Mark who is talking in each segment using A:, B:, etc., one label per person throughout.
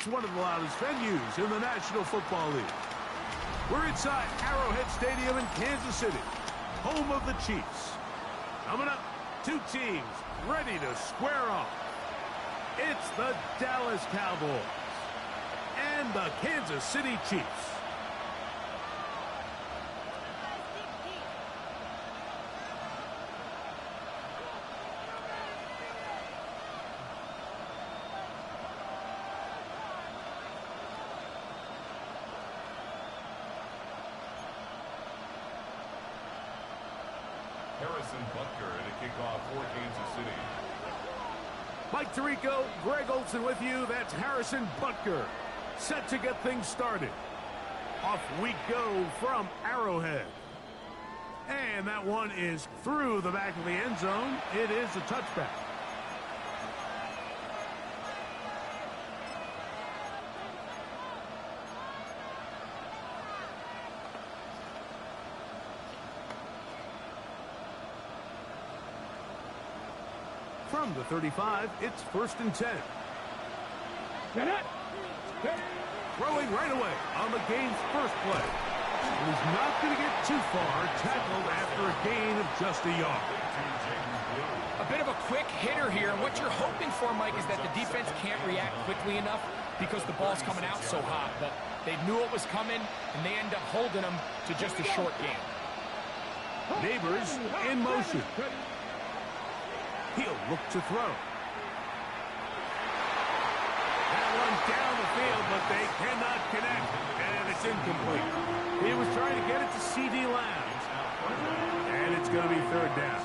A: It's one of the loudest venues in the National Football League. We're inside Arrowhead Stadium in Kansas City, home of the Chiefs. Coming up, two teams ready to square off. It's the Dallas Cowboys and the Kansas City Chiefs.
B: Kickoff for Kansas City.
A: Mike Tirico, Greg Olson with you. That's Harrison Butker, set to get things started. Off we go from Arrowhead. And that one is through the back of the end zone. It is a touchback. From the 35, it's 1st and 10. Throwing right away on the game's first play. He's not going to get too far, tackled after a gain of just a yard.
C: A bit of a quick hitter here, and what you're hoping for, Mike, is that the defense can't react quickly enough because the ball's coming out so hot. But they knew it was coming, and they end up holding them to just a short gain.
A: Neighbors in motion. He'll look to throw. That one down the field, but they cannot connect, and it's incomplete. He was trying to get it to C.D. Lamb, and it's going to be 3rd down.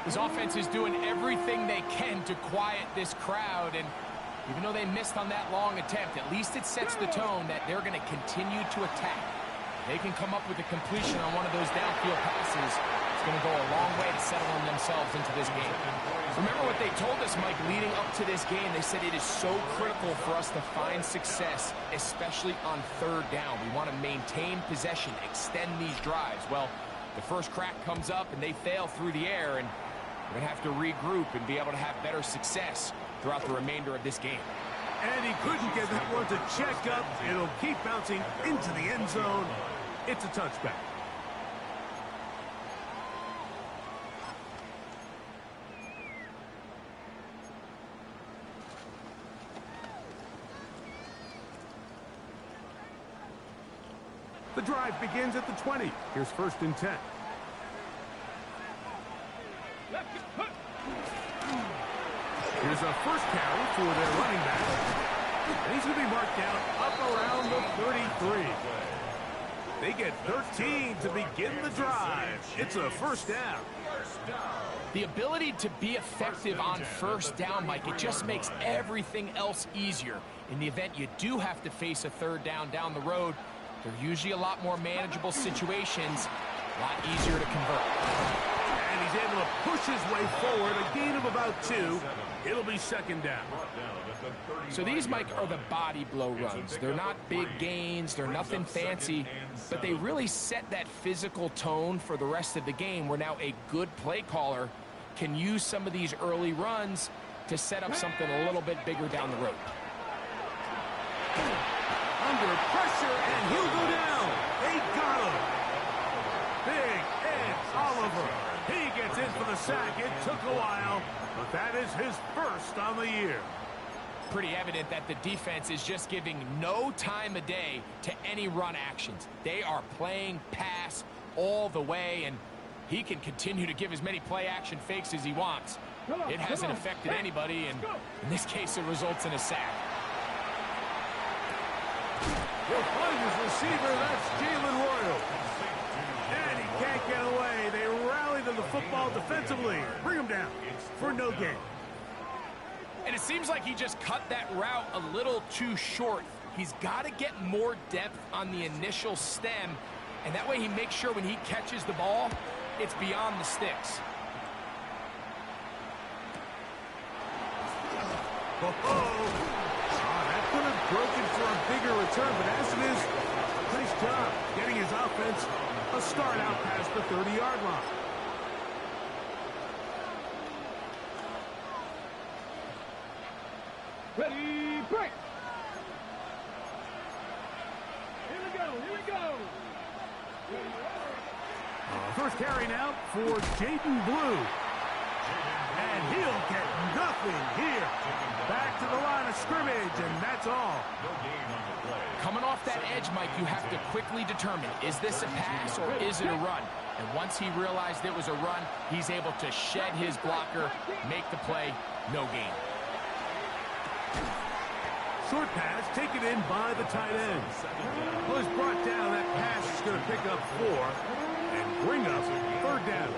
C: His offense is doing everything they can to quiet this crowd, and even though they missed on that long attempt, at least it sets the tone that they're going to continue to attack. They can come up with a completion on one of those downfield passes. It's going to go a long way to settling themselves into this game. Remember what they told us, Mike, leading up to this game. They said it is so critical for us to find success, especially on 3rd down. We want to maintain possession, extend these drives. Well, the first crack comes up and they fail through the air, and we're going to have to regroup and be able to have better success throughout the remainder of this game.
A: And he couldn't get that one to check up. It'll keep bouncing into the end zone. It's a touchback. The drive begins at the 20. Here's 1st and 10. Here's a first carry for their running back. And he's going to be marked down up around the 33. They get 13 to begin the drive. It's a 1st down.
C: The ability to be effective on 1st down, Mike, it just makes everything else easier. In the event you do have to face a 3rd down the road, they're usually a lot more manageable situations, a lot easier to convert.
A: And he's able to push his way forward, a gain of about 2. It'll be 2nd down.
C: So these, Mike, are the body blow runs. They're not big gains, they're nothing fancy, but they really set that physical tone for the rest of the game, where now a good play caller can use some of these early runs to set up something a little bit bigger down the road.
A: Under pressure, and he'll go down. They got him. Big Ed Oliver. He gets in for the sack. It took a while, but that is his 1st on the year.
C: Pretty evident that the defense is just giving no time of day to any run actions. They are playing pass all the way, and he can continue to give as many play-action fakes as he wants. It hasn't affected anybody, and in this case, it results in a sack.
A: He'll find his receiver. That's Jalen Royal. And he can't get away. They rally to the football defensively. Bring him down for no gain.
C: And it seems like he just cut that route a little too short. He's got to get more depth on the initial stem, and that way he makes sure when he catches the ball, it's beyond the sticks.
A: That could have broken for a bigger return, but as it is, nice job getting his offense a start out past the 30-yard line.
D: Ready, break.
A: First carry now for Jaden Blue. And he'll get nothing here. Back to the line of scrimmage, and that's all.
C: Coming off that edge, Mike, you have to quickly determine, is this a pass or is it a run? And once he realized it was a run, he's able to shed his blocker, make the play, no gain.
A: Short pass taken in by the tight end. Was brought down. That pass is going to pick up 4 and bring up third down.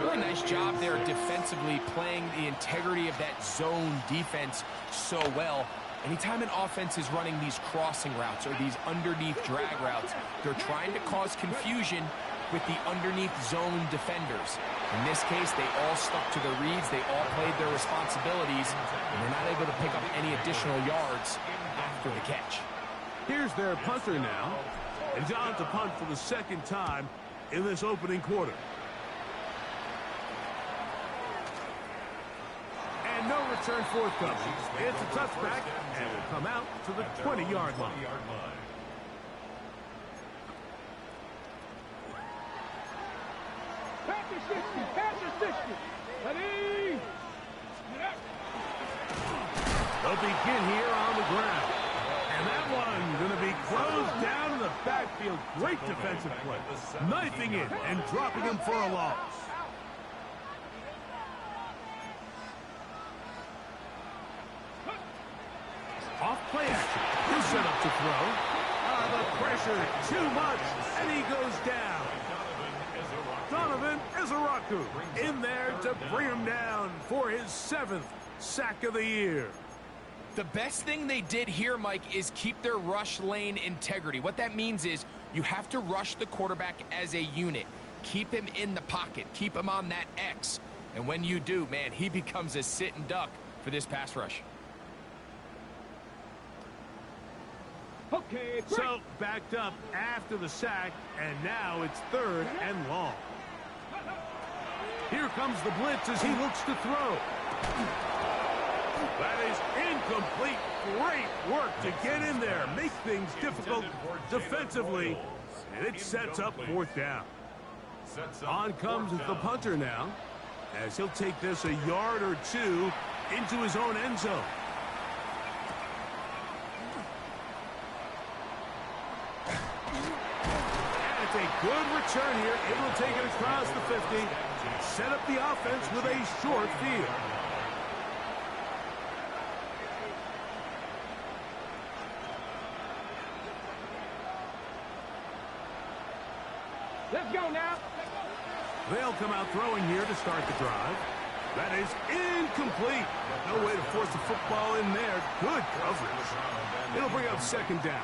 C: Really nice job there defensively, playing the integrity of that zone defense so well. Anytime an offense is running these crossing routes or these underneath drag routes, they're trying to cause confusion with the underneath zone defenders. In this case, they all stuck to their reads, they all played their responsibilities, and they're not able to pick up any additional yards after the catch.
A: Here's their punter now, and John to punt for the second time in this opening quarter. And no return forthcoming. It's a touchback, and will come out to the 20-yard line. They'll begin here on the ground. And that one going to be closed down in the backfield. Great defensive play. Knifing it and dropping him for a loss. Off play action. He'll set up to throw. The pressure too much, and he goes down. Donovan Izaraku in there to bring him down for his 7th sack of the year.
C: The best thing they did here, Mike, is keep their rush lane integrity. What that means is you have to rush the quarterback as a unit. Keep him in the pocket. Keep him on that X. And when you do, man, he becomes a sitting duck for this pass rush.
A: Okay, so backed up after the sack, and now it's 3rd and long. Here comes the blitz as he looks to throw. That is incomplete. Great work to get in there, make things difficult defensively, and it sets up 4th down. On comes the punter now, as he'll take this a yard or 2 into his own end zone. And it's a good return here, able to take it across the 50, set up the offense with a short field.
D: Let's go now.
A: They'll come out throwing here to start the drive. That is incomplete. No way to force the football in there. Good coverage. It'll bring up 2nd down.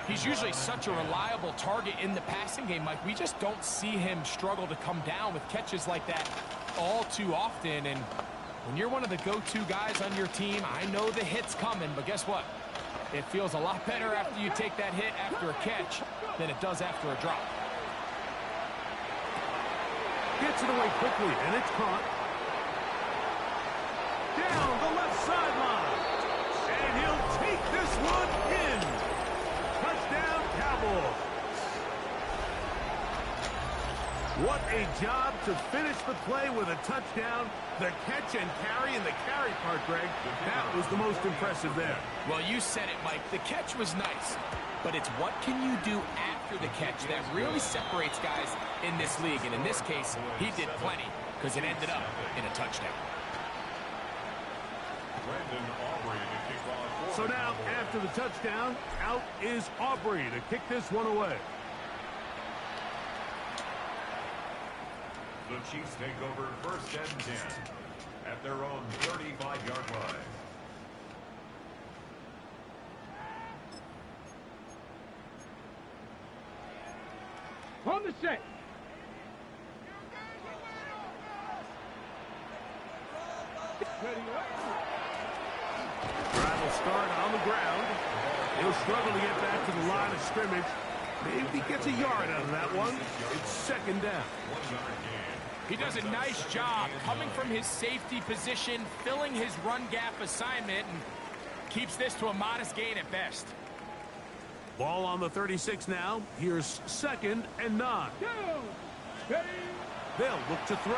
C: He's usually such a reliable target in the passing game, Mike. We just don't see him struggle to come down with catches like that all too often. And when you're one of the go-to guys on your team, I know the hit's coming, but guess what? It feels a lot better after you take that hit after a catch than it does after a drop.
A: Gets it away quickly, and it's caught. Down the left sideline. And he'll take this one in. Touchdown, Cowboys. What a job to finish the play with a touchdown. The catch and carry, and the carry part, Greg, that was the most impressive there.
C: Well, you said it, Mike. The catch was nice, but it's what can you do after the catch that really separates guys in this league. And in this case, he did plenty because it ended up in a touchdown.
A: So now, after the touchdown, out is Aubrey to kick this one away.
B: The Chiefs take over 1st and 10 at their own 35-yard line.
D: On the set.
A: Drive will start on the ground. He'll struggle to get back to the line of scrimmage. Maybe gets a yard out of that one. It's 2nd down.
C: He does a nice job coming from his safety position, filling his run gap assignment, and keeps this to a modest gain at best.
A: Ball on the 36 now. Here's 2nd and 9. They'll look to throw.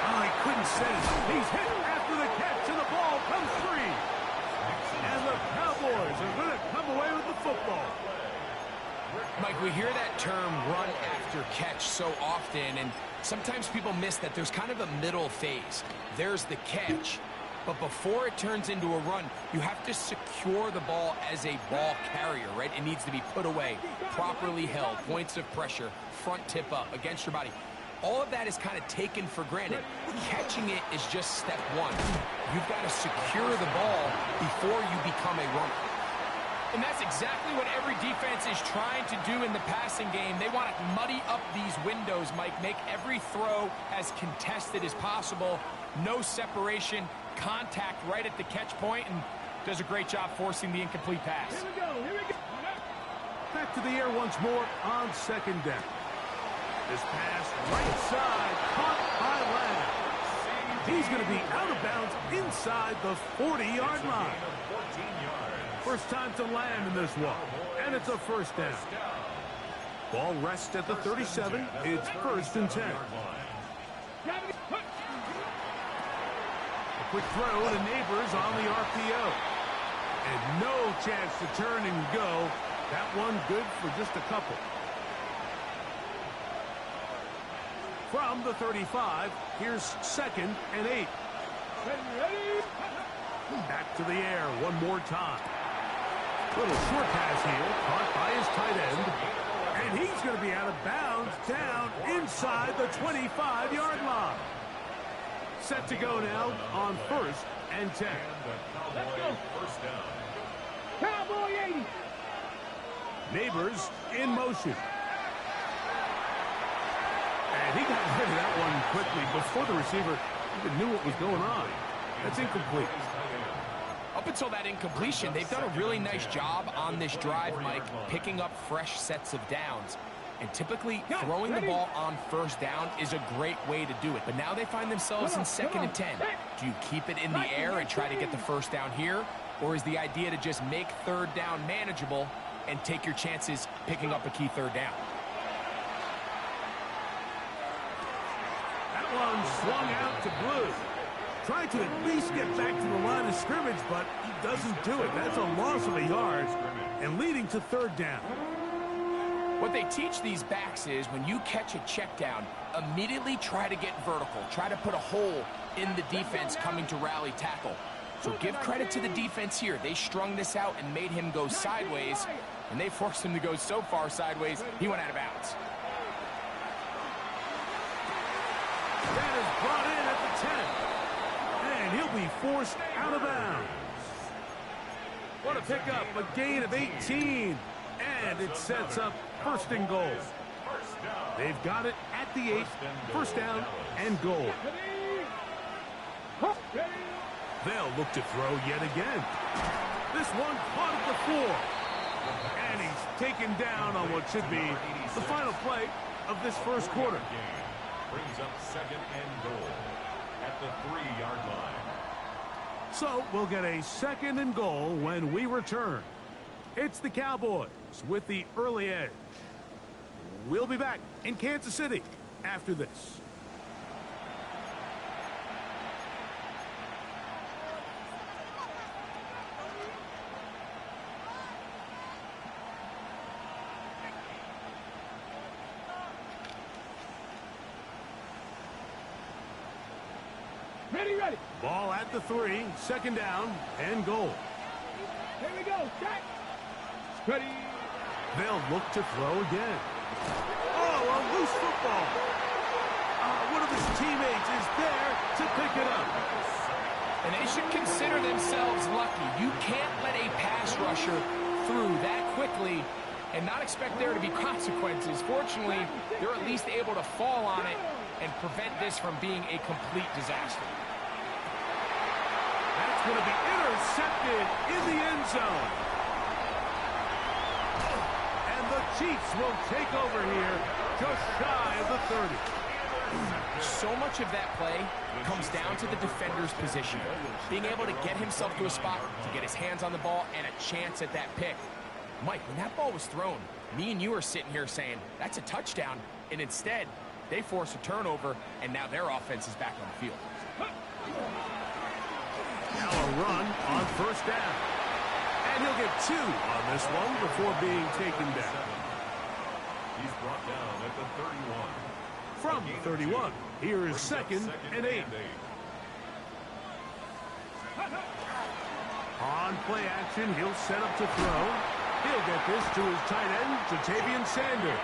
A: Oh, he couldn't set it. He's hit after the catch, and the ball comes free. And the Cowboys are going to come away with the football.
C: Mike, we hear that term run after catch so often, and sometimes people miss that there's kind of a middle phase. There's the catch, but before it turns into a run, you have to secure the ball as a ball carrier, right? It needs to be put away, properly held, points of pressure, front tip up against your body. All of that is kind of taken for granted. Catching it is just step one. You've got to secure the ball before you become a runner. And that's exactly what every defense is trying to do in the passing game. They want to muddy up these windows, Mike, make every throw as contested as possible. No separation, contact right at the catch point, and does a great job forcing the incomplete pass.
D: Here we go, here we go.
A: Back to the air once more on 2nd down. This pass right side, caught by Lamb. He's going to be out of bounds inside the 40-yard line. First time to Lamb in this one, and it's a 1st down. Ball rests at the 37. It's 1st and 10. A quick throw to Neighbors on the RPO. And no chance to turn and go. That one good for just a couple. From the 35, here's 2nd and 8. Back to the air one more time. Little short pass here, caught by his tight end. And he's going to be out of bounds down inside the 25-yard line. Set to go now on 1st and 10.
D: Let's go.
B: First down.
D: Cowboy 80.
A: Neighbors in motion. And he got rid of that one quickly before the receiver even knew what was going on. That's incomplete.
C: Up until that incompletion, they've done a really nice job on this drive, Mike, picking up fresh sets of downs. And typically, throwing the ball on 1st down is a great way to do it. But now they find themselves in 2nd and 10. Do you keep it in the air and try to get the 1st down here? Or is the idea to just make 3rd down manageable and take your chances picking up a key 3rd down?
A: That one swung out to Blue. Trying to at least get back to the line of scrimmage, but he doesn't do it. That's a loss of a yard and leading to 3rd down.
C: What they teach these backs is when you catch a check down, immediately try to get vertical. Try to put a hole in the defense coming to rally tackle. So give credit to the defense here. They strung this out and made him go sideways, and they forced him to go so far sideways, he went out of bounds.
A: That is brought in at the 10. And he'll be forced out of bounds. What a pickup, a gain of 18. And it sets up 1st and goal. They've got it at the 8. 1st down and goal. They'll look to throw yet again. This one caught at the 4. And he's taken down on what should be the final play of this 1st quarter.
B: Brings up 2nd and goal at the 3-yard line.
A: So we'll get a 2nd and goal when we return. It's the Cowboys with the early edge. We'll be back in Kansas City after this.
D: Ready.
A: Ball at the 3, 2nd down and goal.
D: Here we go. Check. Ready.
A: They'll look to throw again. Oh, a loose football. One of his teammates is there to pick it up.
C: And they should consider themselves lucky. You can't let a pass rusher through that quickly and not expect there to be consequences. Fortunately, they're at least able to fall on it and prevent this from being a complete disaster.
A: That's going to be intercepted in the end zone. And the Chiefs will take over here just shy of the 30.
C: So much of that play comes down to the defender's position. Being able to get himself to a spot to get his hands on the ball and a chance at that pick. Mike, when that ball was thrown, me and you are sitting here saying, that's a touchdown. And instead, they force a turnover, and now their offense is back on the field.
A: Now a run on first down. And he'll get 2 on this one before being taken down.
B: He's brought down at the 31.
A: From the 31, here is second and 8. On play action, he'll set up to throw. He'll get this to his tight end, Jatavian Sanders.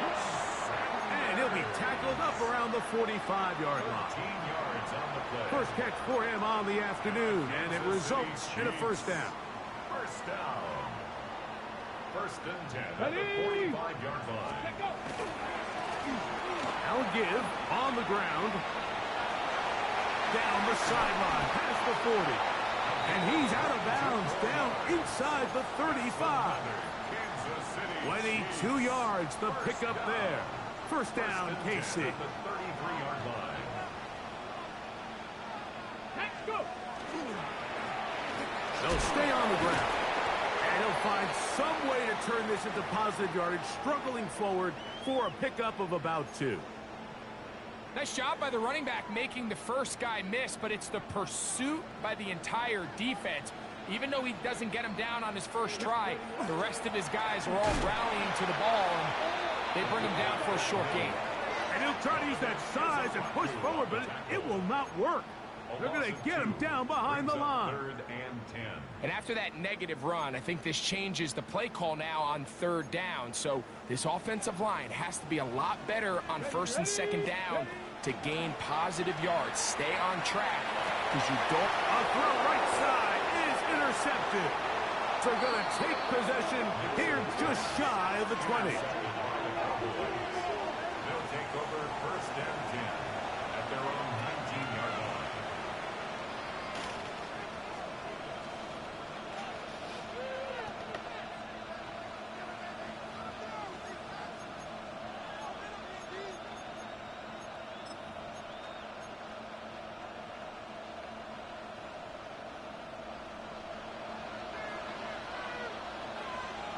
A: And he'll be tackled up around the 45-yard line. First catch for him on the afternoon, and it results in a first down.
B: First down. First and 10 at the 45-yard line.
A: I'll give on the ground. Down the sideline, past the 40. And he's out of bounds, down inside the 35. 22 yards, the pickup there. First down, KC.
B: The 33-yard line.
D: Let's go.
A: They'll stay on the ground. And he'll find some way to turn this into positive yardage, struggling forward for a pickup of about 2.
C: Nice job by the running back making the first guy miss, but it's the pursuit by the entire defense. Even though he doesn't get him down on his first try, the rest of his guys are all rallying to the ball, and they bring him down for a short gain.
A: And he'll try to use that size and push forward, but it will not work. They're going to get him down behind the line.
B: 3rd and 10.
C: And after that negative run, I think this changes the play call now on 3rd down. So this offensive line has to be a lot better on 1st and 2nd down to gain positive yards. Stay on track, because you don't...
A: A throw right side is intercepted. So they're going to take possession here just shy of the 20.
B: They'll take over 1st and 10 at their own 19-yard line.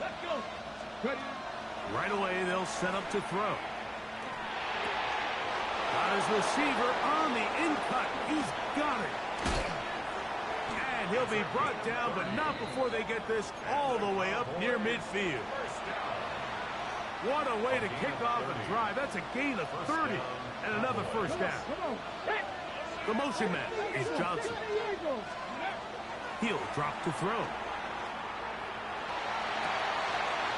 D: Let's go. Good.
A: Right away, they'll set up to throw. Got his receiver on the in-cut. He's got it. And he'll be brought down, but not before they get this all the way up near midfield. What a way to kick off a drive. That's a gain of 30 and another first down.
D: Come on.
A: The motion man is Johnson. He'll drop to throw.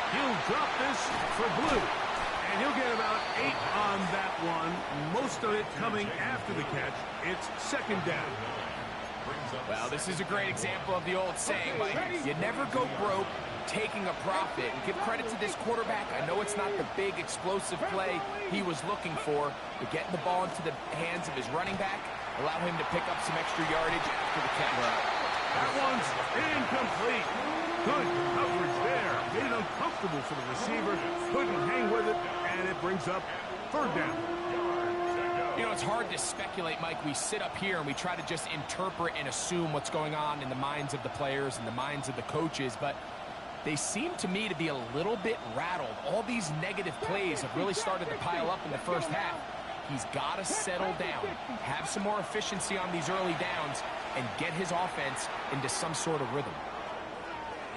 A: He'll drop this for Blue. And he'll get about 8 on that one. Most of it coming after the catch. It's 2nd down.
C: Well, this is a great example of the old saying, Mike, you never go broke taking a profit. And give credit to this quarterback. I know it's not the big explosive play he was looking for, but getting the ball into the hands of his running back allow him to pick up some extra yardage after the catch.
A: That one's incomplete. Good coverage there. Made it uncomfortable for the receiver. Couldn't hang with it, and it brings up 3rd down.
C: You know, it's hard to speculate, Mike. We sit up here and we try to just interpret and assume what's going on in the minds of the players and the minds of the coaches, but they seem to me to be a little bit rattled. All these negative plays have really started to pile up in the first half. He's got to settle down, have some more efficiency on these early downs, and get his offense into some sort of rhythm.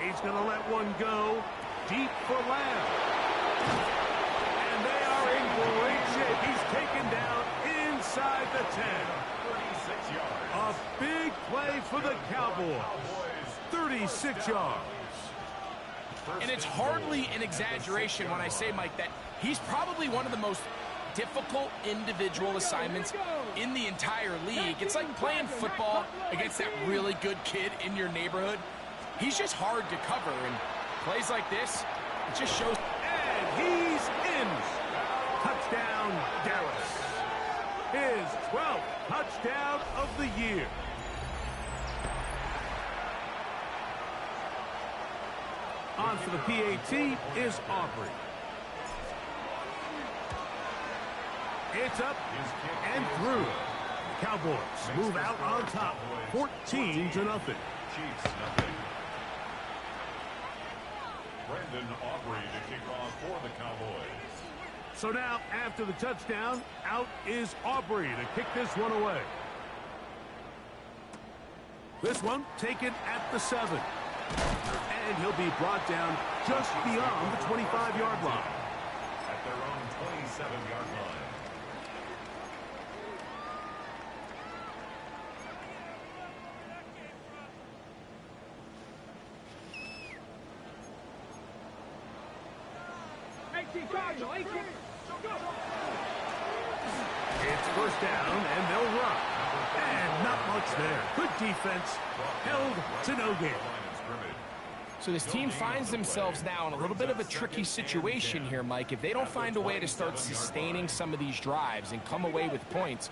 A: He's going to let one go deep for Lamb. And they are in great shape. He's taken down inside the 10.
B: 36 yards.
A: A big play for the Cowboys. 36 yards.
C: And it's hardly an exaggeration when I say, Mike, that he's probably one of the most difficult individual assignments in the entire league. It's like playing football against that really good kid in your neighborhood. He's just hard to cover, and plays like this, it just shows.
A: And he's in. Touchdown, Dallas. His 12th touchdown of the year. On for the PAT is Aubrey. It's up and through. The Cowboys move out on top, 14-0.
B: Chiefs, nothing. Brandon Aubrey to kick off for the Cowboys.
A: So now, after the touchdown, out is Aubrey to kick this one away. This one taken at the 7. And he'll be brought down just beyond the 25-yard line.
B: At their own 27-yard line.
A: It's first down, and they'll run. And not much there. Good defense. Held to no gain.
C: So this team finds themselves now in a little bit of a tricky situation here, Mike. If they don't find a way to start sustaining some of these drives and come away with points,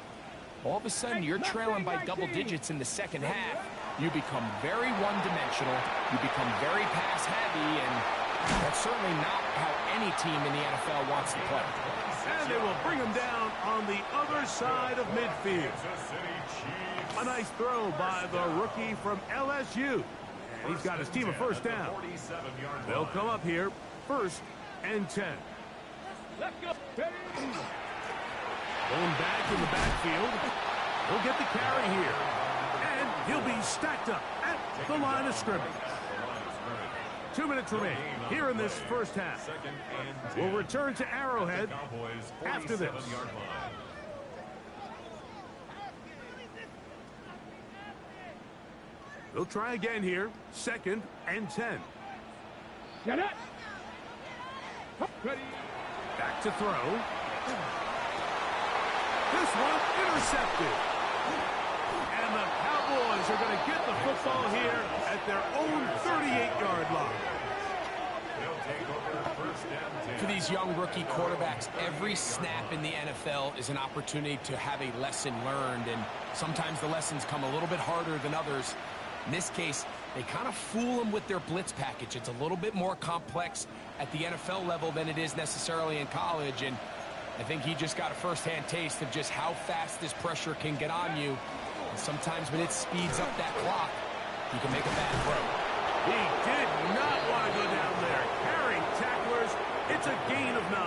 C: all of a sudden you're trailing by double digits in the second half. You become very one-dimensional. You become very pass-heavy, and that's certainly not how any team in the NFL wants to play.
A: And they will bring him down on the other side of midfield. A nice throw by the rookie from LSU. And he's got his team a first down. They'll come up here, 1st and 10.
D: Let's go.
A: Going back in the backfield. He'll get the carry here. And he'll be stacked up at the line of scrimmage. 2 minutes remain here in this first half. We'll return to Arrowhead after this. They'll try again here. 2nd and 10.
D: Get it. Ready.
A: Back to throw. This one intercepted. And the Cowboys are going to get the football here at their own 38-yard line.
C: For these young rookie quarterbacks, every snap in the NFL is an opportunity to have a lesson learned, and sometimes the lessons come a little bit harder than others. In this case, they kind of fool them with their blitz package. It's a little bit more complex at the NFL level than it is necessarily in college, and I think he just got a first-hand taste of just how fast this pressure can get on you. And sometimes when it speeds up that clock, you can make a bad throw.
A: He did not want to go down there. Carrying tacklers, it's a gain of 9.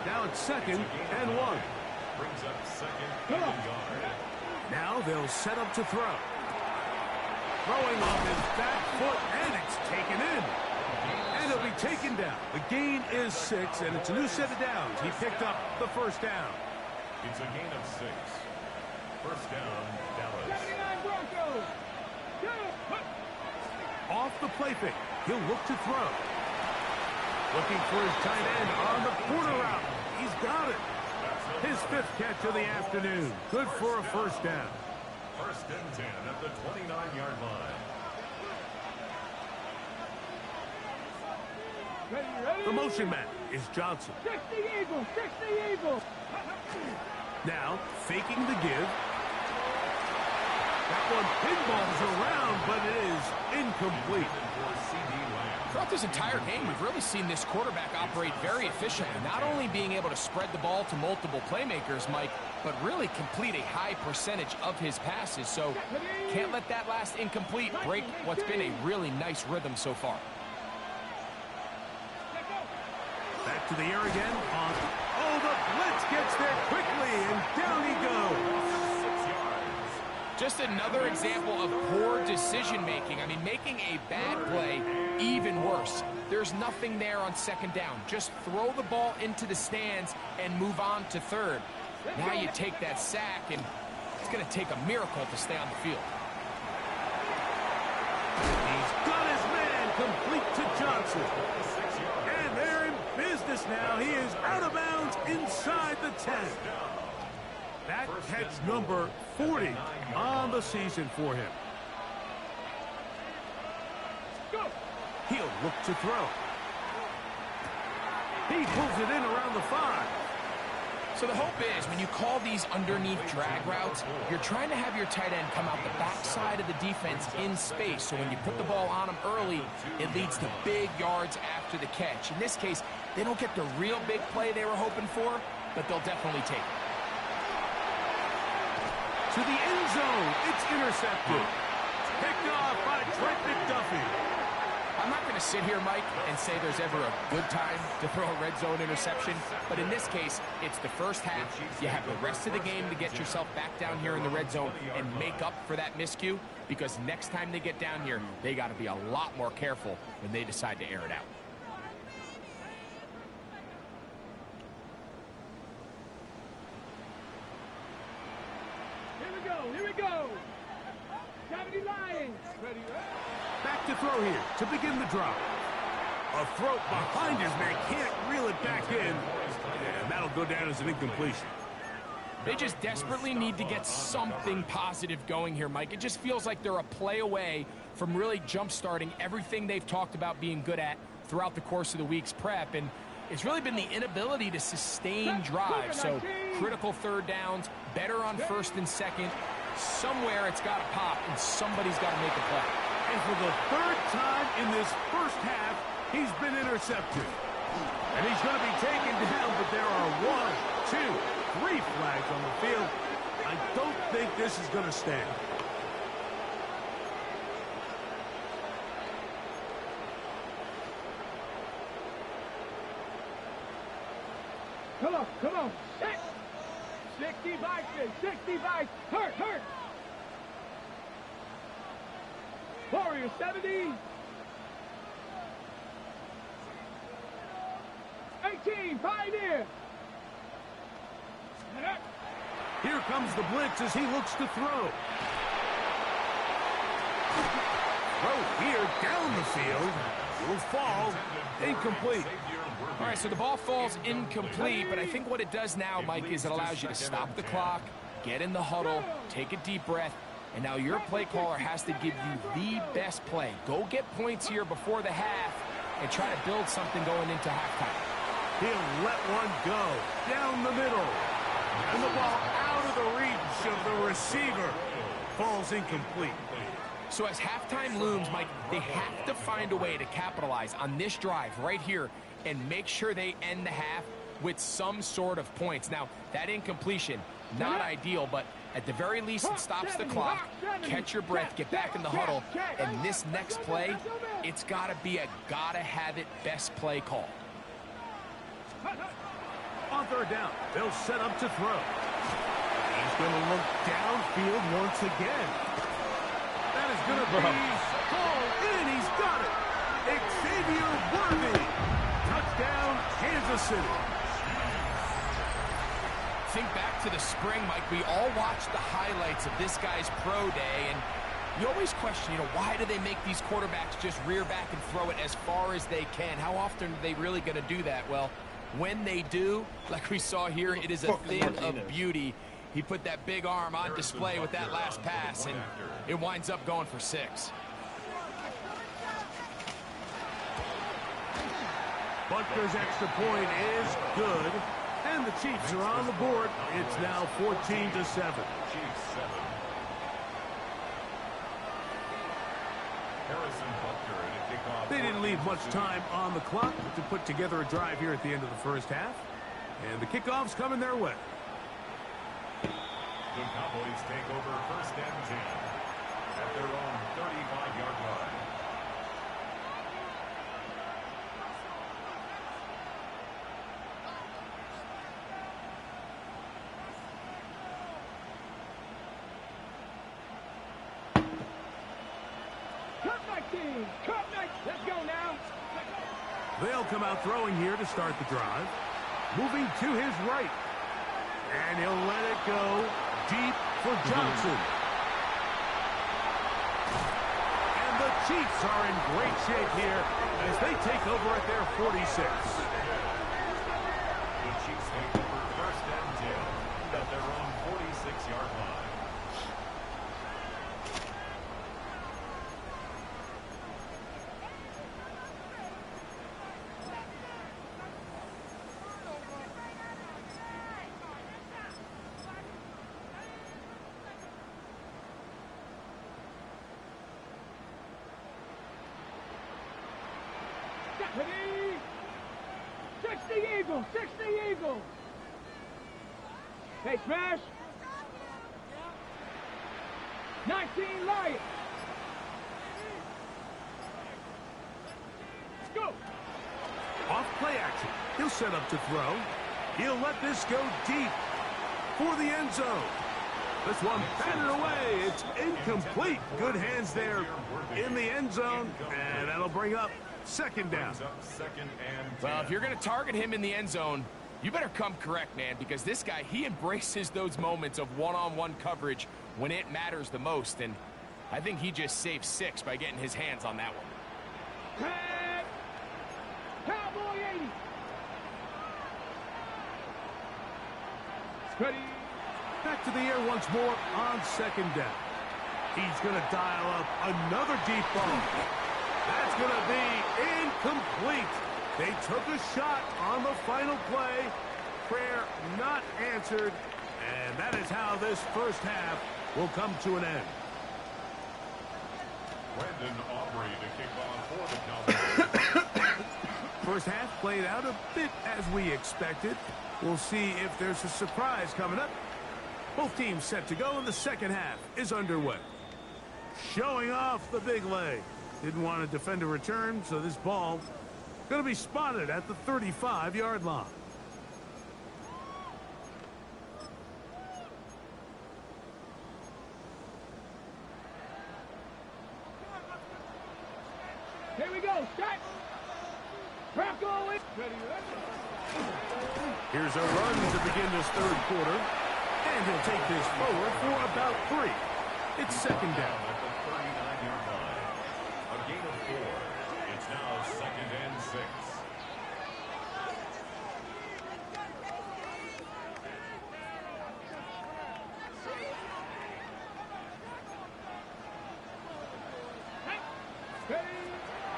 A: Now it's 2nd and 1.
B: Brings up 2nd and yard.
A: Now they'll set up to throw. Throwing off his back foot, and it's taken in. And he'll be taken down. The gain is 6, and it's a new set of downs. He picked up the first down.
B: It's a gain of 6. First down, Dallas.
A: Off the play fake. He'll look to throw. Looking for his tight end on the corner route. He's got it. His 5th catch of the afternoon. Good for a first down.
B: 1st and 10 at the 29-yard line.
D: Ready.
A: The motion man is Johnson.
D: 60 Eagles. 60 Eagles.
A: Now faking the give. That one pinballs around, but it is incomplete.
C: Throughout this entire game, we've really seen this quarterback operate very efficiently, not only being able to spread the ball to multiple playmakers, Mike, but really complete a high percentage of his passes. So can't let that last incomplete break what's been a really nice rhythm so far.
A: Back to the air again. Oh, the blitz gets there quickly, and down he goes.
C: Just another example of poor decision-making. I mean, making a bad play even worse. There's nothing there on 2nd down. Just throw the ball into the stands and move on to 3rd. Now you take that sack, and it's going to take a miracle to stay on the field.
A: He's got his man complete to Johnson. And they're in business now. He is out of bounds inside the 10. That catch number 40 on the season for him. He'll look to throw. He pulls it in around the 5.
C: So the hope is when you call these underneath drag routes, you're trying to have your tight end come out the backside of the defense in space. So when you put the ball on him early, it leads to big yards after the catch. In this case, they don't get the real big play they were hoping for, but they'll definitely take it.
A: To the end zone, it's intercepted. Picked off by Trent McDuffie.
C: I'm not going to sit here, Mike, and say there's ever a good time to throw a red zone interception, but in this case, it's the first half. You have the rest of the game to get yourself back down here in the red zone and make up for that miscue, because next time they get down here, they got to be a lot more careful when they decide to air it out.
D: Here we go. 70 Lions. Ready.
A: Back to throw here to begin the drive. A throw behind his man, can't reel it back in. And that'll go down as an incompletion.
C: They just desperately need to get something positive going here, Mike. It just feels like they're a play away from really jump-starting everything they've talked about being good at throughout the course of the week's prep. And it's really been the inability to sustain drives. So critical third downs, better on first and second. Somewhere it's got to pop, and somebody's got to make a play.
A: And for the third time in this first half, he's been intercepted. And he's going to be taken down, but there are 1, 2, 3 flags on the field. I don't think this is going to stand.
D: Come on. 60 bikes. Hurt. Warrior 70. 18, Pioneer.
A: Here comes the blitz as he looks to throw. Throw here down the field. Will fall. Incomplete.
C: All right, so the ball falls incomplete, but I think what it does now, Mike, is it allows you to stop the clock, get in the huddle, take a deep breath, and now your play caller has to give you the best play. Go get points here before the half and try to build something going into halftime.
A: He'll let one go down the middle. And the ball out of the reach of the receiver. Falls incomplete.
C: So as halftime looms, Mike, they have to find a way to capitalize on this drive right here and make sure they end the half with some sort of points. Now, that incompletion, not ideal, but at the very least, it stops the clock. Catch your breath, get back in the huddle, and this next play, it's got to be a gotta-have-it best play call.
A: On third down, they'll set up to throw. He's going to look downfield once again. That is going to be called in. He's got it. Xavier Worthy. Touchdown, Kansas City.
C: Think back to the spring, Mike. We all watched the highlights of this guy's pro day, and you always question, why do they make these quarterbacks just rear back and throw it as far as they can? How often are they really going to do that? Well, when they do, like we saw here, it is a thing of beauty. He put that big arm on display with that last pass, and it winds up going for 6.
A: Butker's extra point is good, and the Chiefs are on the board. It's now 14-7. They didn't leave much time on the clock to put together a drive here at the end of the first half, and the kickoff's coming their way.
B: The Cowboys take over first and 10 at their own 35-yard line.
D: Cut back. Let's go now.
A: They'll come out throwing here to start the drive. Moving to his right. And he'll let it go deep for Johnson. And the Chiefs are in great shape here as they take over at their 46.
B: The Chiefs take over first and 10 at their own 46-yard line.
D: Ready? 60 Eagles. Hey, smash. 19 Lions.
A: Off play action. He'll set up to throw. He'll let this go deep for the end zone. This one batted away. It's incomplete. Good hands there in the end zone, and that'll bring up second down.
C: Well, if you're going to target him in the end zone, you better come correct, man, because this guy, he embraces those moments of one-on-one coverage when it matters the most, and I think he just saved 6 by getting his hands on that one.
D: Cowboy 80. Ready.
A: Back to the air once more on second down. He's going to dial up another deep ball. That's going to be incomplete. They took a shot on the final play. Prayer not answered. And that is how this first half will come to an end.
B: Brandon Aubrey to kick off for the Cowboys.
A: First half played out a bit as we expected. We'll see if there's a surprise coming up. Both teams set to go, and the second half is underway. Showing off the big leg. Didn't want to defend a return, so this ball going to be spotted at the 35-yard line.
D: Here we go. Start. Bronco is ready.
A: Here's a run to begin this third quarter. And he'll take this forward for about 3. It's second down.
B: At the 39-yard line. A gain of 4. It's now second and 6.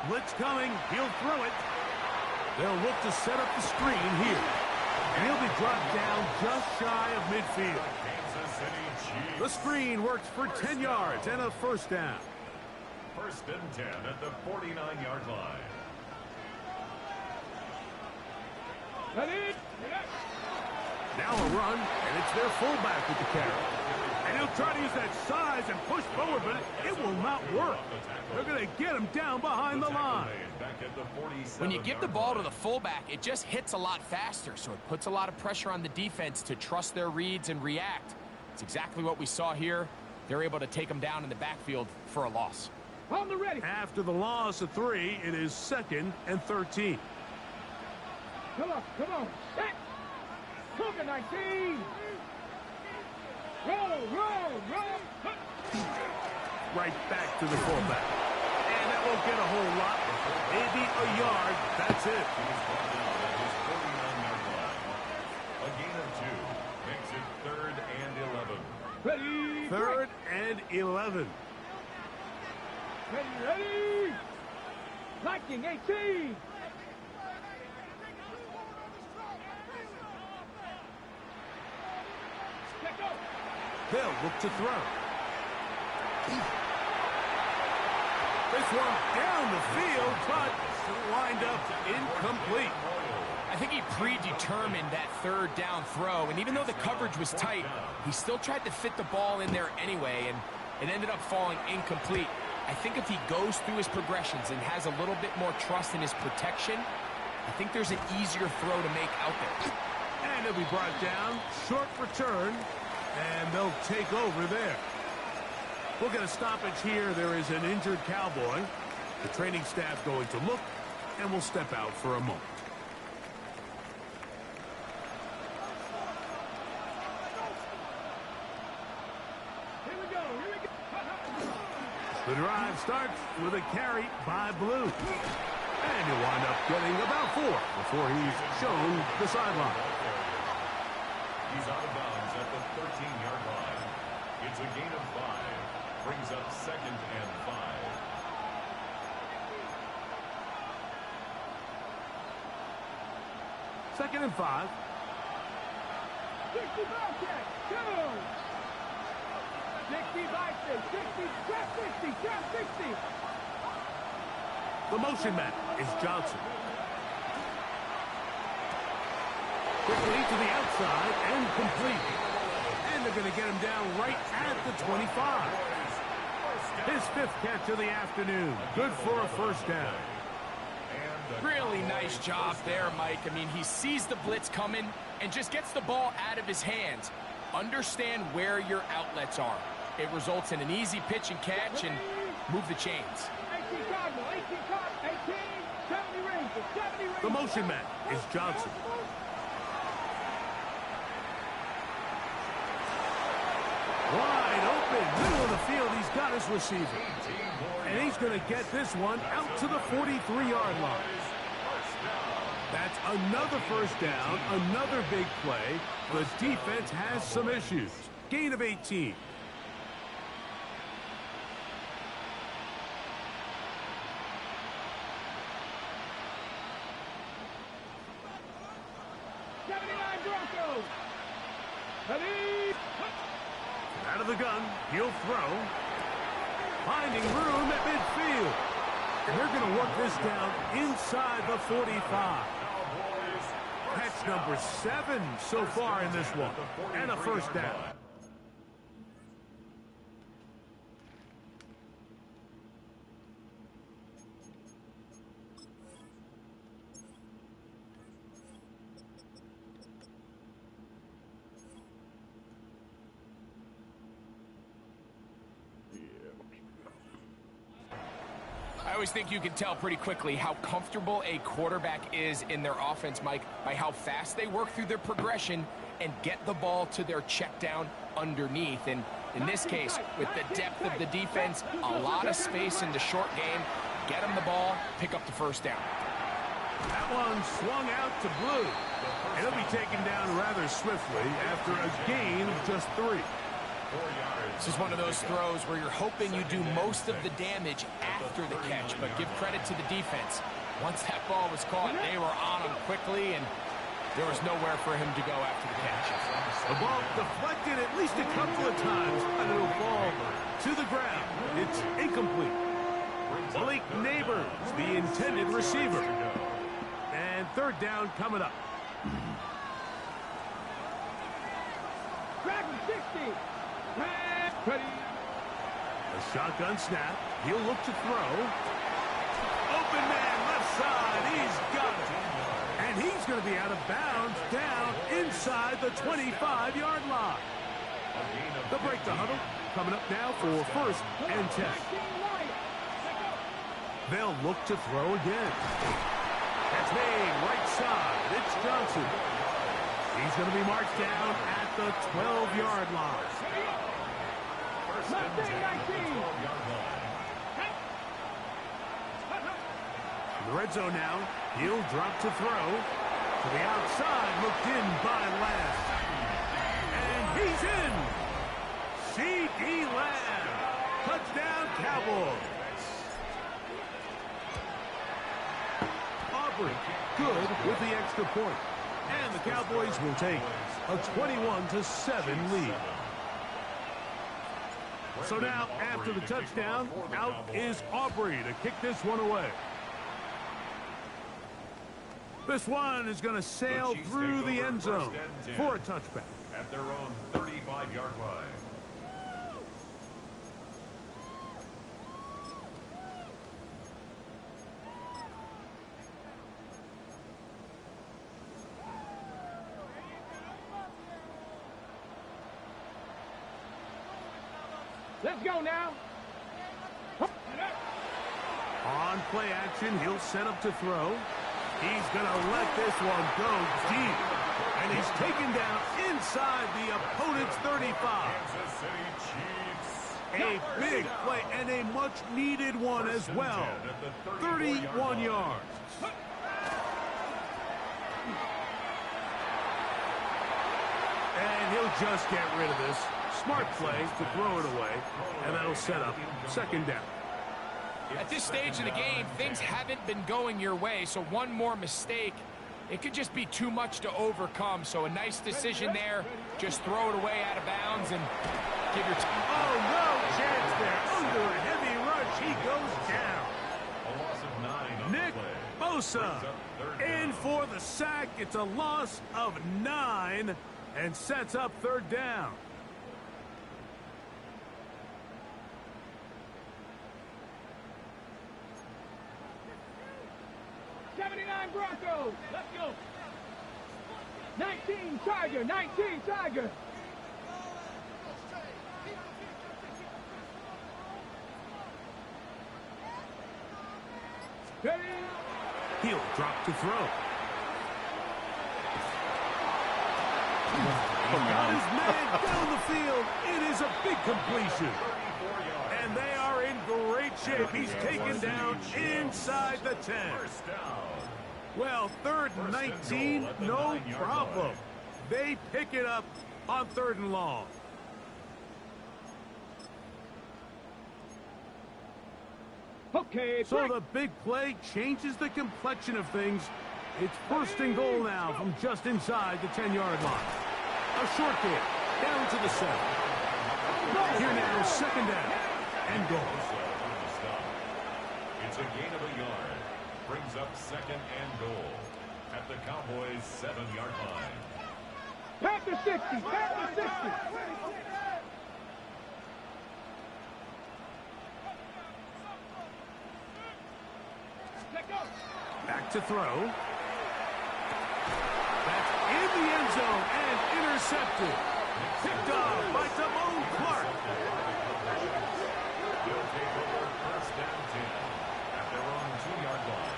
A: Blitz coming. He'll throw it. They'll look to set up the screen here. And he'll be dropped down just shy of midfield.
B: Kansas City Chiefs.
A: The screen works for 10 yards and a first down.
B: First and 10 at the 49-yard line.
D: Ready.
A: Now a run, and it's their fullback with the carry. And he'll try to use that size and push forward, but it will not work. They're going to get him down behind the line.
C: When you give the ball to the fullback, it just hits a lot faster, so it puts a lot of pressure on the defense to trust their reads and react. It's exactly what we saw here. They're able to take him down in the backfield for a loss.
D: On the ready.
A: After the loss of 3, it is second and 13.
D: Come on. Set. Look at 19. Roll.
A: Right back to the fullback. And that won't get a whole lot. Maybe a yard. That's it.
B: A gain of 2 makes it third and 11.
D: Ready.
A: Third and 11.
D: Ready. Liking 18. Let go.
A: They'll look to throw. This one down the field, but lined up incomplete.
C: I think he predetermined that third down throw, and even though the coverage was tight, he still tried to fit the ball in there anyway, and it ended up falling incomplete. I think if he goes through his progressions and has a little bit more trust in his protection, I think there's an easier throw to make out there.
A: And he'll be brought down, short return, and they'll take over there. We'll get a stoppage here. There is an injured Cowboy. The training staff going to look, and we'll step out for a moment.
D: Here we go.
A: The drive starts with a carry by Blue. And he'll wind up getting about 4 before he's shown the sideline.
B: He's out of bounds at the 13-yard line. It's a gain of 5. Brings up second and 5.
A: Second and 5.
D: 65 check. 2. 65 check. 60.
A: The motion man is Johnson. Quickly to the outside and complete. And they're going to get him down right at the 25. His 5th catch of the afternoon. Good for a first down.
B: And
C: Really nice job there, Mike. I mean, he sees the blitz coming and just gets the ball out of his hands. Understand where your outlets are. It results in an easy pitch and catch and move the chains.
A: The motion man is Johnson. Wide open, middle of the field. He's got his receiver. And he's going to get this one out to the 43-yard line. That's another first down, another big play. The defense has some issues. Gain of 18. Out of the gun, he'll throw. Finding room at midfield. And they're going to work this down inside the 45. Catch number 7 so far in this one. And a first down.
C: I always think you can tell pretty quickly how comfortable a quarterback is in their offense, Mike, by how fast they work through their progression and get the ball to their check down underneath. And in this case, with the depth of the defense, a lot of space in the short game, get them the ball, pick up the first down.
A: That one swung out to Blue. And he'll be taken down rather swiftly after a gain of just 3.
C: This is one of those throws where you're hoping you do most of the damage after the catch, but give credit to the defense. Once that ball was caught, they were on him quickly, and there was nowhere for him to go after the catch.
A: The ball deflected at least a couple of times, and it'll fall to the ground. It's incomplete. Malik Neighbors, the intended receiver. And third down coming up.
D: Dragon 60. Ready.
A: A shotgun snap. He'll look to throw. Open man left side. He's got it. And he's going to be out of bounds down inside the 25-yard line. The break the huddle. Coming up now for first and 10. They'll look to throw again. That's made right side. It's Johnson. He's going to be marked down at the 12-yard line. In the red zone now. He'll drop to throw. To the outside, looked in by Lamb. And he's in. C.D. Lamb. Touchdown, Cowboys. Aubrey, good with the extra point. And the Cowboys will take a 21-7 lead. So now, after the touchdown, out is Aubrey to kick this one away. This one is going to sail through the end zone for a touchback.
B: At their own 35-yard line.
D: Let's go now.
A: On play action, he'll set up to throw. He's going to let this one go deep. And he's taken down inside the opponent's 35.
B: Kansas City Chiefs.
A: A big play and a much-needed one as well. 31 yards. And he'll just get rid of this. Smart play to throw it away, and that'll set up second down.
C: At this stage of the game, things haven't been going your way, so one more mistake, it could just be too much to overcome. So a nice decision there. Just throw it away out of bounds and give your team.
A: Oh, no chance there. Under a heavy rush, he goes down.
B: A loss of 9 on
A: Nick
B: the play.
A: Bosa in for the sack. It's a loss of 9 and sets up third down.
D: 9 Broncos. Let's go. 19 Tiger. 19 Tiger. Ready?
A: He'll drop to throw. Got his man down the field. It is a big completion. And they are in great shape. He's taken down inside the 10. Well, 3rd and 19, no problem. They pick it up on 3rd and long.
D: Okay,
A: So the big play changes the complexion of things. It's 1st and goal now from just inside the 10-yard line. A short game, down to the 7. Here now, 2nd down and goal.
B: It's a gain of a yard. Brings up 2nd and goal at the Cowboys' 7-yard line.
D: Back to 60. Back to 60.
A: Back to throw. That's in the end zone and intercepted. Picked off by Damone Clark.
B: They'll take over 1st down 10 at their own 2-yard line.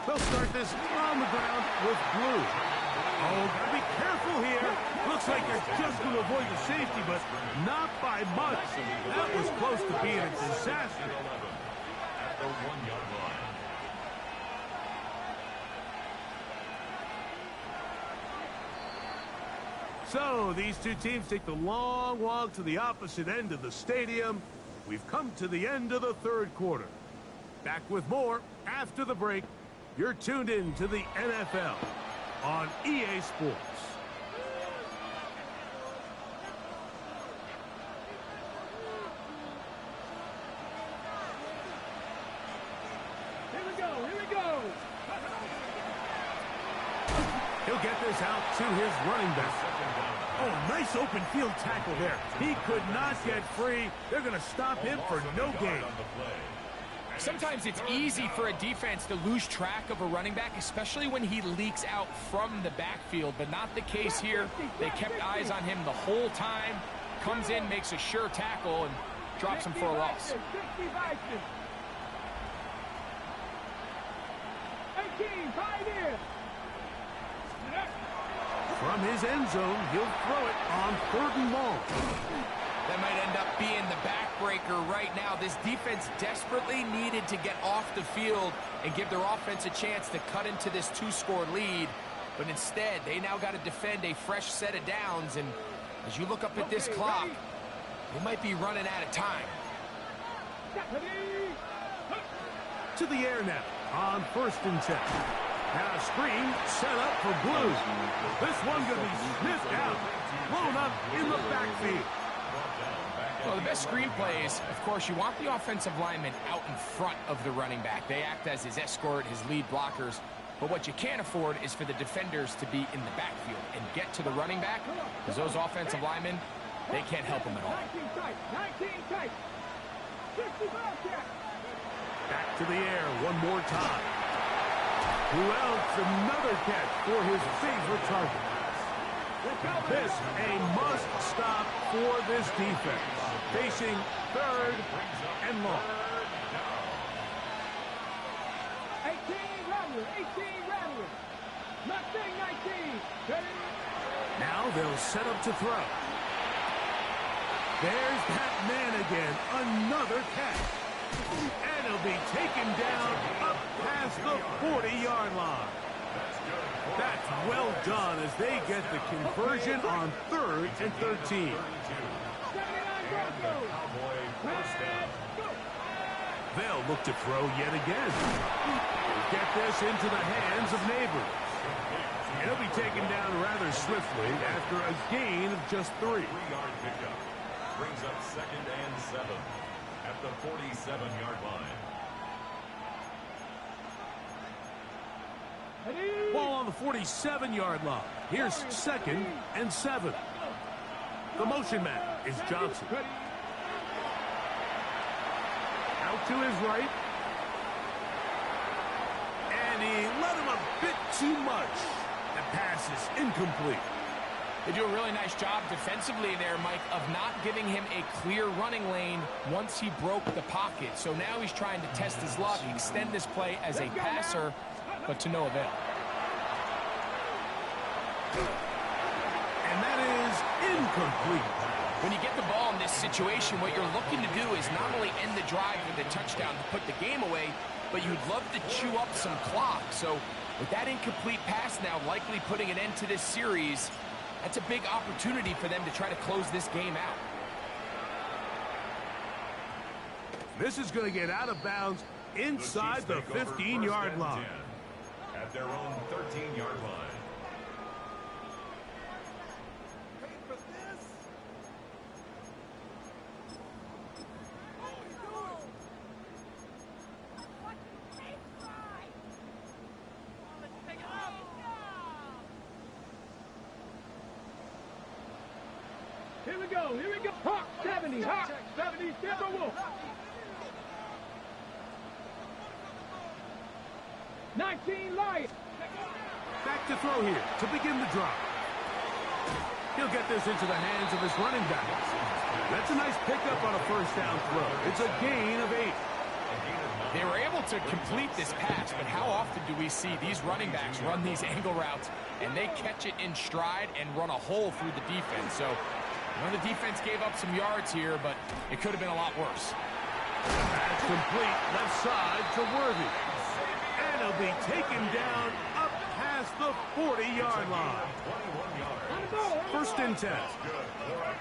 A: They'll start this on the ground with blue. Oh, gotta be careful here. Looks like they're just going to avoid the safety, but not by much. That was close to being a disaster.
B: At the 1-yard line.
A: So these two teams take the long walk to the opposite end of the stadium. We've come to the end of the 3rd quarter. Back with more after the break. You're tuned in to the NFL on EA Sports.
D: Here we go. Here we go.
A: He'll get this out to his running back. Oh, nice open field tackle there. He could not get free. They're going to stop him for no gain.
C: Sometimes it's easy for a defense to lose track of a running back, especially when he leaks out from the backfield, but not the case here. They kept eyes on him the whole time. Comes in, makes a sure tackle, and drops him for a loss.
D: 18, pioneer.
A: From his end zone, he'll throw it on 3rd and long.
C: That might end up being the backbreaker right now. This defense desperately needed to get off the field and give their offense a chance to cut into this 2-score lead. But instead, they now got to defend a fresh set of downs. And as you look up at this clock, they might be running out of time.
A: To the air now on 1st and 10. Now a screen set up for blue. This one going to be sniffed out. Blown up in the backfield.
C: Well, the best screen plays, of course, you want the offensive lineman out in front of the running back. They act as his escort, his lead blockers. But what you can't afford is for the defenders to be in the backfield and get to the running back, because those offensive linemen, they can't help him at all.
D: 19 tight. 65 check.
A: Back to the air one more time. Who else? Another catch for his favorite target. This a must-stop for this defense. Facing 3rd and long.
D: 18 Rattler. Mustang 19. Ready?
A: Now they'll set up to throw. There's that man again. Another catch. And he'll be taken down up past the 40-yard line. That's well done as they get the conversion on 3rd and 13. They'll look to throw yet again. Get this into the hands of neighbors. And he'll be taken down rather swiftly after a gain of just 3.
B: 3-yard pickup. Brings up 2nd and 7 at the 47-yard line.
A: Ball on the 47-yard line. Here's 2nd and 7. The motion man is Johnson. Out to his right. And he let him a bit too much. The pass is incomplete.
C: They do a really nice job defensively there, Mike, of not giving him a clear running lane once he broke the pocket. So now he's trying to test his luck, extend this play as a passer, but to no avail.
A: And that is incomplete.
C: When you get the ball in this situation, what you're looking to do is not only end the drive with a touchdown to put the game away, but you'd love to chew up some clock. So with that incomplete pass now likely putting an end to this series, that's a big opportunity for them to try to close this game out.
A: This is going to get out of bounds inside the 15-yard line.
B: At their own 13-yard line.
D: Here we go, here we go. Hawk 70, Hawk 70, Timberwolf. 19 Lions.
A: Back to throw here to begin the drive. He'll get this into the hands of his running back. That's a nice pickup on a first down throw. It's a gain of 8.
C: They were able to complete this pass, but how often do we see these running backs run these angle routes and they catch it in stride and run a hole through the defense? So the defense gave up some yards here, but it could have been a lot worse.
A: That's complete left side to Worthy. And he'll be taken down up past the 40-yard line. First and 10.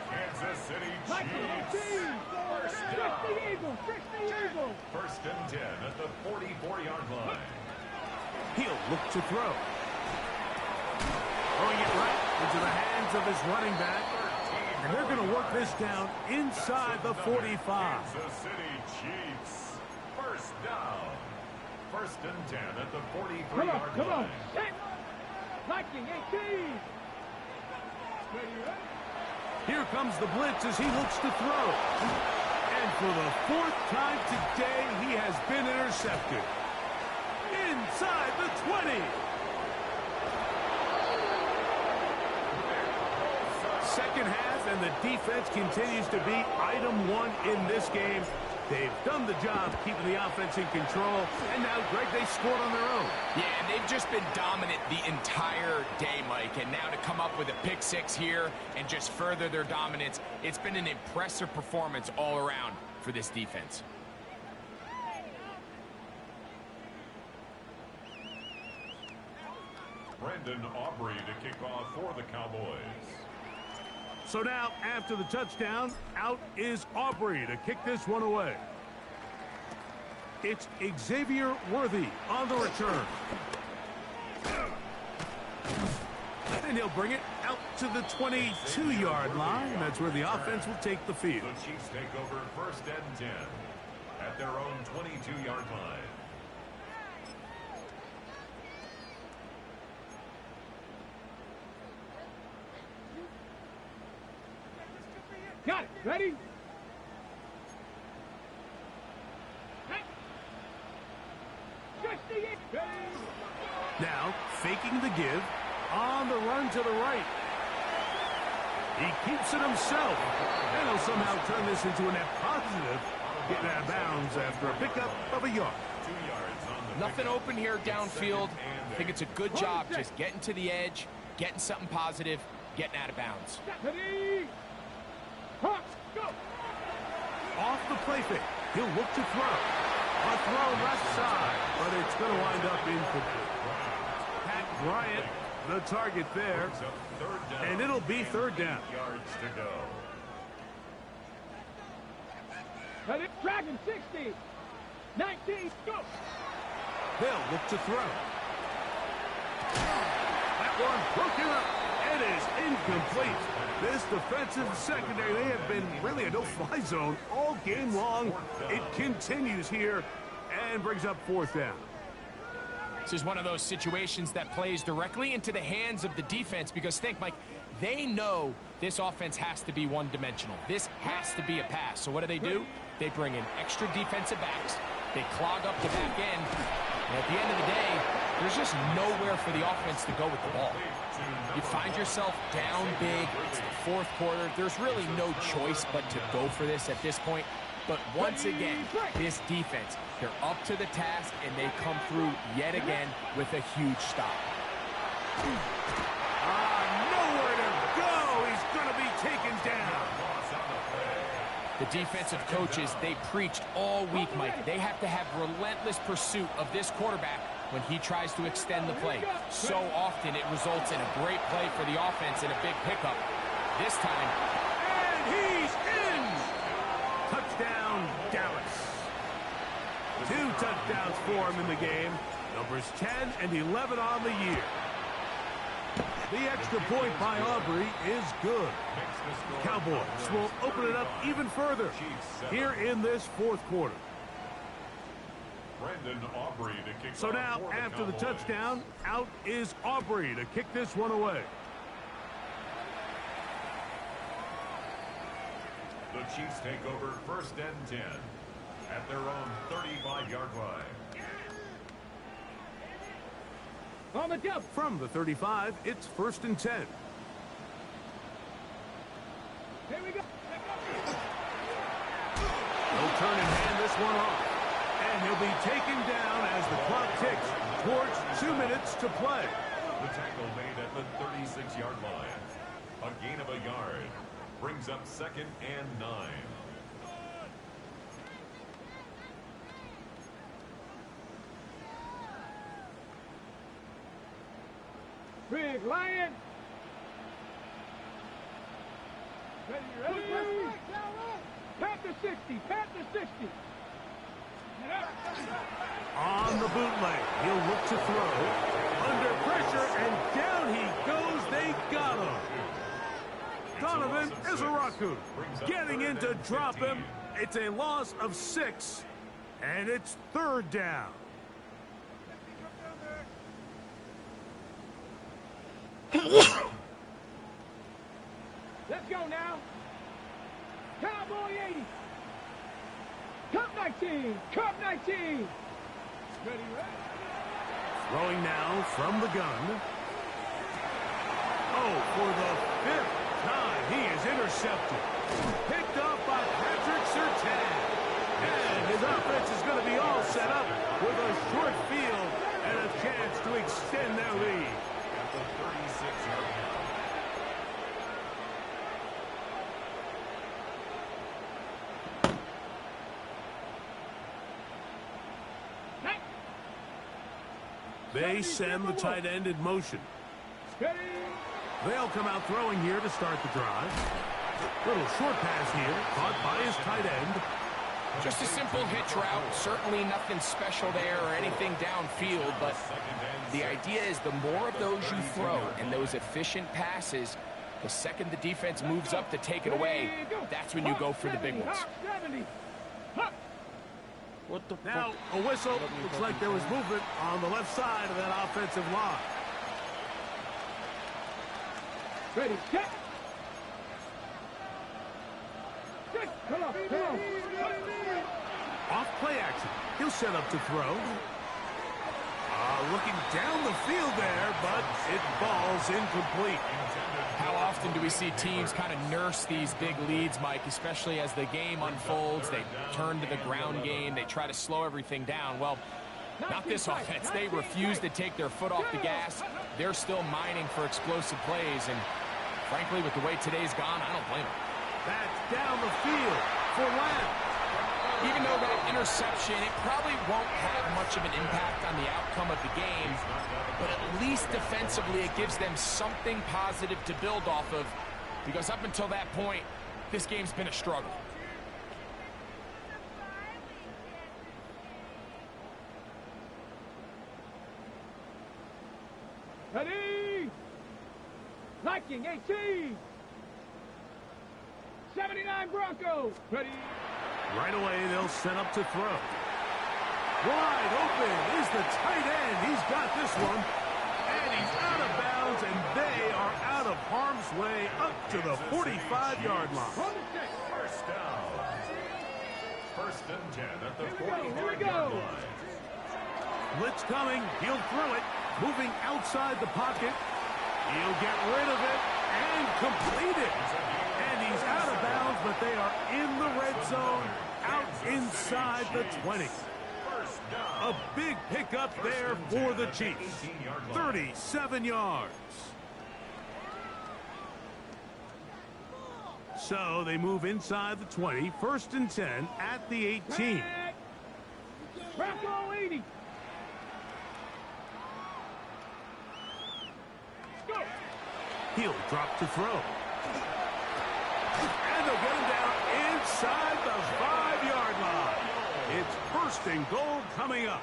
B: Kansas City Chiefs. First and 10 at the 44-yard line.
A: He'll look to throw. Throwing it right into the hands of his running back. And they're going to work this down inside the 45.
B: Kansas City Chiefs. First down. First and 10 at the 43-yard line.
D: Come on. Viking 18.
A: Here comes the blitz as he looks to throw. And for the 4th time today, he has been intercepted. Inside the 20. Second half, and the defense continues to be item 1 in this game. They've done the job keeping the offense in control, and now, Greg, they scored on their own.
C: Yeah, and they've just been dominant the entire day, Mike, and now to come up with a pick 6 here and just further their dominance, it's been an impressive performance all around for this defense.
B: Brendan Aubrey to kick off for the Cowboys.
A: So now, after the touchdown, out is Aubrey to kick this one away. It's Xavier Worthy on the return. And he'll bring it out to the 22-yard line. That's where the offense will take the field.
B: The Chiefs take over first and 10 at their own 22-yard line.
D: Got it. Ready?
A: Now, faking the give, on the run to the right. He keeps it himself, and he'll somehow turn this into a net positive, getting out of bounds after a pickup of a yard.
B: 2 yards on the
C: Nothing open here downfield. I think it's a good job just getting to the edge, getting something positive, getting out of bounds.
D: Ready? Hawk, go!
A: Off the play fake, he'll look to throw. A throw left side, but it's going to wind up incomplete. Pat Bryant, the target there, and it'll be third down.
B: yards to go.
D: Ready? Dragon 60. 19, go!
A: They'll look to throw. That one broken up. It is incomplete. This defensive secondary, they have been really a no-fly zone all game long. It continues here and brings up fourth down.
C: This is one of those situations that plays directly into the hands of the defense because think, Mike, they know this offense has to be one-dimensional. This has to be a pass. So what do? They bring in extra defensive backs. They clog up the back end. And at the end of the day, there's just nowhere for the offense to go with the ball. You find yourself down big. It's the fourth quarter. There's really no choice but to go for this at this point. But once again, this defense, they're up to the task, and they come through yet again with a huge stop.
A: Nowhere to go. He's going to be taken down.
C: The defensive coaches, they preached all week, Mike. They have to have relentless pursuit of this quarterback when he tries to extend the play. So often it results in a great play for the offense and a big pickup. This time,
A: and he's in. Touchdown, Dallas. 2 touchdowns for him in the game. Numbers 10 and 11 on the year. The extra point by Aubrey is good. Cowboys will open it up even further here in this fourth quarter. So now, after the touchdown, out is Aubrey to kick this one away.
B: The Chiefs take over 1st and 10 at their own 35-yard line.
D: On the jump.
A: From the 35, it's 1st and 10.
D: Here we go.
A: He'll turn and hand this one off. And he'll be taken down as the clock ticks towards 2 minutes to play.
B: The tackle made at the 36-yard line. A gain of a yard brings up 2nd and 9.
D: Big Lion. Ready. Pat the 60. Pat the 60.
A: On the bootleg, he'll look to throw. Under pressure, and down he goes. They got him. Donovan Izaraku getting in to drop him. It's a loss of 6, and it's 3rd down.
D: Let's go now. Cowboy 80. Cup 19. Cup 19. Ready.
A: Throwing now from the gun. Oh, for the 5th time, he is intercepted. Picked up by Patrick Surtain. And his offense is going to be all set up with a short field and a chance to extend their lead.
B: At the 36-yard line.
A: They send the tight end in motion.
D: Ready.
A: They'll come out throwing here to start the drive. Little short pass here, caught by his tight end.
C: just a simple hitch route. Certainly nothing special there or anything downfield, but the idea is the more of those you throw and those efficient passes, the second the defense moves up to take it away, that's when you go for the big ones.
E: What the
A: Now,
E: fuck?
A: a whistle. Looks like there was movement on the left side of that offensive line.
D: Ready, set. Come on, come on.
A: Off play action. He'll set up to throw. Looking down the field there, but it falls incomplete.
C: How often do we see teams kind of nurse these big leads, Mike, especially as the game unfolds? They turn to the ground game. They try to slow everything down. Well, not this offense. They refuse to take their foot off the gas. They're still mining for explosive plays, and frankly, with the way today's gone, I don't blame them.
A: That's down the field for Lamb.
C: Even though that interception, it probably won't have much of an impact on the outcome of the game, but at least defensively it gives them something positive to build off of, because up until that point, this game's been a struggle.
D: Ready. Liking 18. 79 Broncos. Ready.
A: Right away, they'll set up to throw. Wide open is the tight end. He's got this one. And he's out of bounds bounds, and they are out of harm's way up to the 45-yard line.
B: First down. First and 10 at the
D: Here
B: 45-yard
D: we go.
B: line.
A: Blitz coming. He'll throw it. Moving outside the pocket. He'll get rid of it and complete it. And he's out of bounds, but they are in the red zone, out inside the 20. A big pickup there for the Chiefs. 37 yards. So they move inside the 20. First and 10 at the 18.
D: Bronco 80. Go.
A: He'll drop to throw. And they'll get him down inside the 5-yard line. It's first and goal coming up.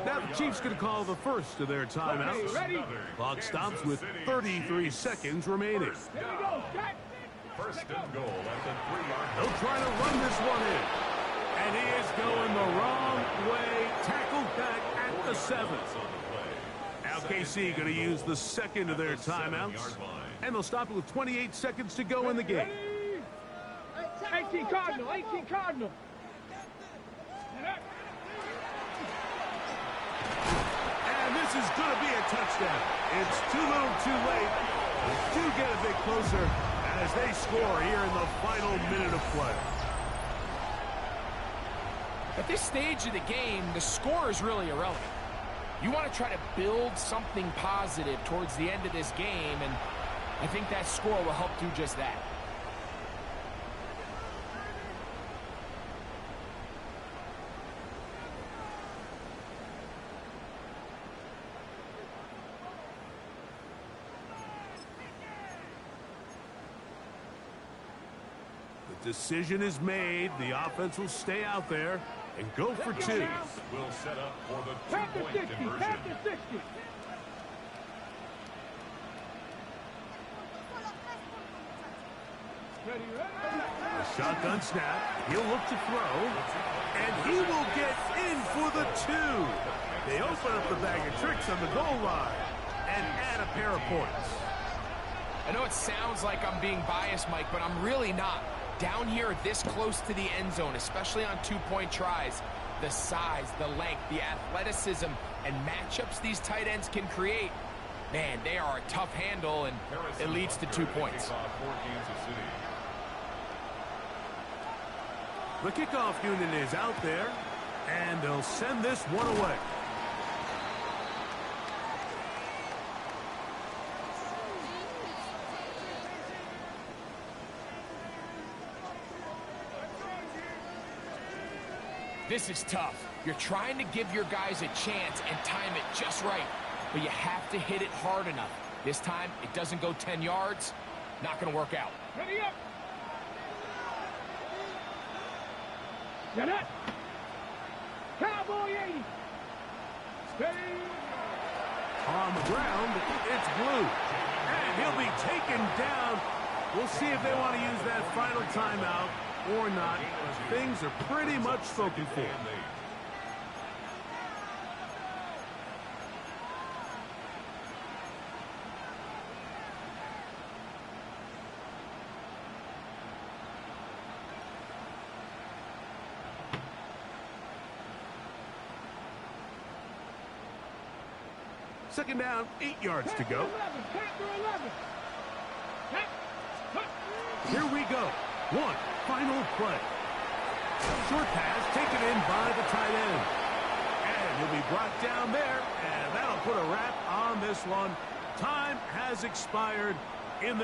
A: Now the Chiefs going to call the first of their timeouts.
D: Okay, ready?
A: Clock stops with 33 seconds remaining.
D: Here we go. Set.
B: First and goal at the 3-yard line.
A: They'll try to run this one in. And he is going the wrong way. Tackled back at the 7. Now KC going to use the second of their timeouts. And they'll stop it with 28 seconds to go in the game.
D: 18 Cardinal. 18 Cardinal.
A: And this is going to be a touchdown. It's too little too late. They do get a bit closer as they score here in the final minute of play.
C: At this stage of the game, the score is really irrelevant. You want to try to build something positive towards the end of this game, and I think that score will help do just that.
A: The decision is made. The offense will stay out there and go for 2.
B: Will set up for the
D: Tap to
B: 2-point
D: 60.
B: conversion.
D: Tap to 60. Ready, ready?
A: A shotgun snap. He'll look to throw. And he will get in for the 2. They open up the bag of tricks on the goal line and add a pair of points.
C: I know it sounds like I'm being biased, Mike, but I'm really not. Down here this close to the end zone, especially on 2-point tries, the size, the length, the athleticism, and matchups these tight ends can create, man, they are a tough handle, and it leads to 2 points.
A: The kickoff unit is out there, and they'll send this one away.
C: This is tough. You're trying to give your guys a chance and time it just right, but you have to hit it hard enough. This time, it doesn't go 10 yards. Not going to work out.
D: Ready up. Get it. Cowboy 80. Steady.
A: On the ground, it's Blue. And he'll be taken down. We'll see if they want to use that final timeout or not. Things are pretty much spoken for. Second down, 8 yards to go. Here we go. One final play. Short pass taken in by the tight end. And he'll be brought down there, and that'll put a wrap on this one. Time has expired in this.